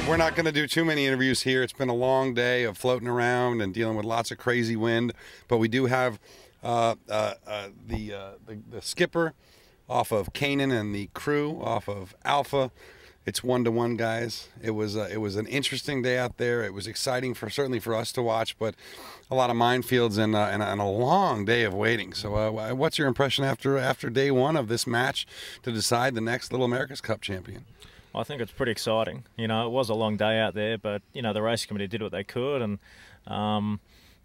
We're not going to do too many interviews here. It's been a long day of floating around and dealing with lots of crazy wind, but we do have the skipper off of Canaan and the crew off of Alpha. It's 1-to-1, guys. It was an interesting day out there. It was exciting certainly for us to watch, but a lot of minefields and a long day of waiting. So, what's your impression after day one of this match to decide the next Little America's Cup champion? I think it's pretty exciting. You know, it was a long day out there, but you know the race committee did what they could, and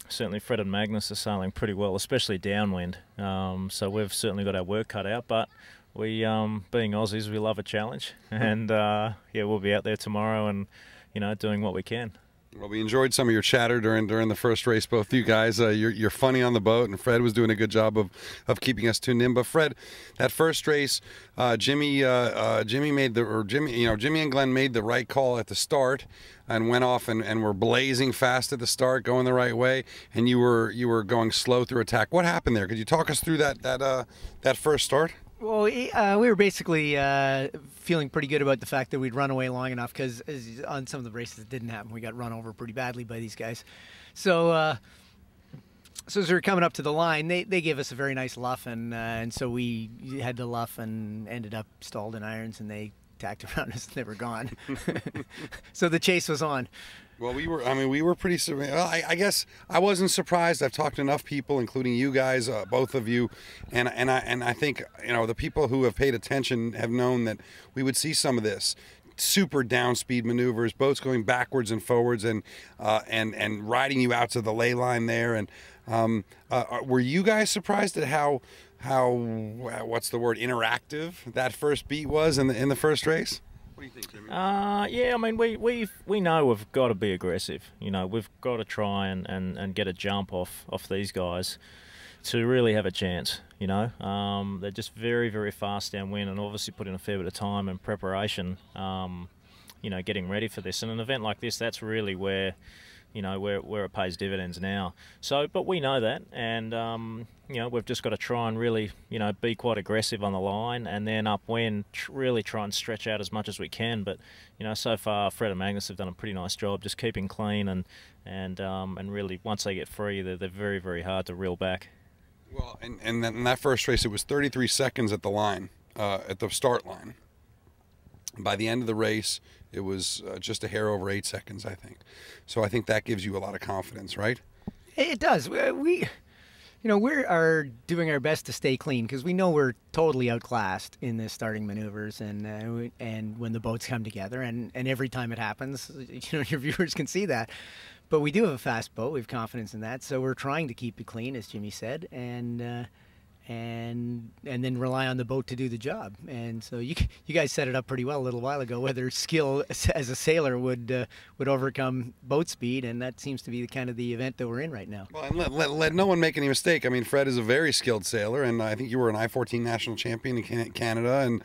certainly Fred and Magnus are sailing pretty well, especially downwind. So we've certainly got our work cut out, but we, being Aussies, we love a challenge, and yeah, we'll be out there tomorrow, and you know, doing what we can. Well, we enjoyed some of your chatter during the first race, both you guys. You're funny on the boat, and Fred was doing a good job of keeping us tuned in. But Fred, that first race, Jimmy and Glenn made the right call at the start, and went off and were blazing fast at the start, going the right way, and you were going slow through attack. What happened there? Could you talk us through that first start? Well, we were basically feeling pretty good about the fact that we'd run away long enough, because on some of the races it didn't happen. We got run over pretty badly by these guys. So so as we were coming up to the line, they gave us a very nice luff, and so we had the luff and ended up stalled in irons, and they tacked around us and they were gone. So the chase was on. Well, we were pretty. Well, I guess I wasn't surprised. I've talked to enough people, including you guys, both of you, and I think, you know, the people who have paid attention have known that we would see some of this super down speed maneuvers, boats going backwards and forwards, and riding you out to the ley line there. And were you guys surprised at how what's the word, interactive that first beat was in the first race? What do you think, Jimmy? Yeah, I mean, we know we've got to be aggressive. You know, we've got to try and get a jump off these guys to really have a chance. You know, they're just very, very fast downwind, and obviously put in a fair bit of time and preparation. You know, getting ready for this. And an event like this, that's really where, you know, where it pays dividends now. So, but we know that, and you know, we've just got to try and really, you know, be quite aggressive on the line, and then upwind really try and stretch out as much as we can. But you know, so far Fred and Magnus have done a pretty nice job just keeping clean, and really once they get free, they're very, very hard to reel back. Well, and in that first race, it was 33 seconds at the line, at the start line. By the end of the race, it was just a hair over 8 seconds, I think. So I think that gives you a lot of confidence, right? It does. We are doing our best to stay clean, because we know we're totally outclassed in the starting maneuvers, and when the boats come together, and every time it happens, you know, your viewers can see that. But we do have a fast boat. We have confidence in that, so we're trying to keep it clean, as Jimmy said, and then rely on the boat to do the job. And so you guys set it up pretty well a little while ago, whether skill as a sailor would overcome boat speed, and that seems to be the event that we're in right now. Well, and let no one make any mistake. I mean, Fred is a very skilled sailor, and I think you were an I-14 national champion in Canada, and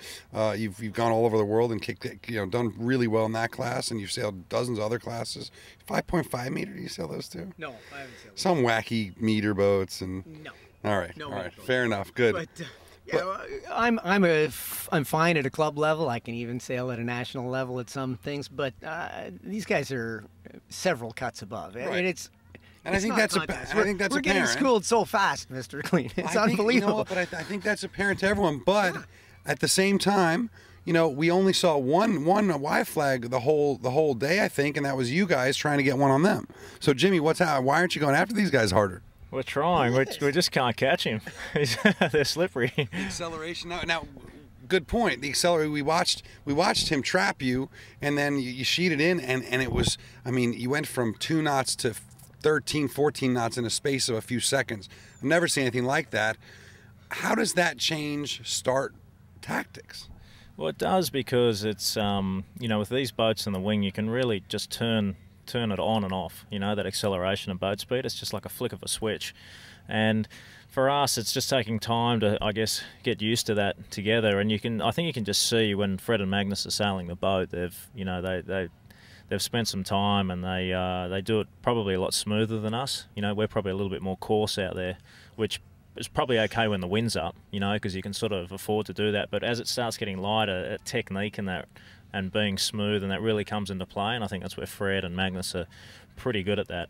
you've gone all over the world and done really well in that class, and you've sailed dozens of other classes. 5.5 meter, do you sail those too? No, I haven't sailed some wacky meter boats and no. All right, no, all right, fair enough, good. But, yeah, I'm fine at a club level. I can even sail at a national level at some things, but these guys are several cuts above. Right. I mean, I think that's we're getting schooled so fast, Mr. Clean. It's unbelievable. You know what, but I think that's apparent to everyone. But at the same time, you know, we only saw one Y flag the whole day, I think, and that was you guys trying to get one on them. So Jimmy, why aren't you going after these guys harder? We're trying. We just can't catch him. They're slippery. The acceleration now. Good point. The accelerator. We watched him trap you, and then you sheeted in, and it was. I mean, you went from 2 knots to 13, 14 knots in a space of a few seconds. I've never seen anything like that. How does that change start tactics? Well, it does, because it's you know, with these boats in the wing, you can really just turn it on and off. You know, that acceleration and boat speed, it's just like a flick of a switch. And for us, it's just taking time to, I guess, get used to that together. And I think you can just see when Fred and Magnus are sailing the boat, they've spent some time, and they do it probably a lot smoother than us. You know, we're probably a little bit more coarse out there, which it's probably okay when the wind's up, you know, because you can sort of afford to do that. But as it starts getting lighter, technique and being smooth, and that really comes into play. And I think that's where Fred and Magnus are pretty good at that.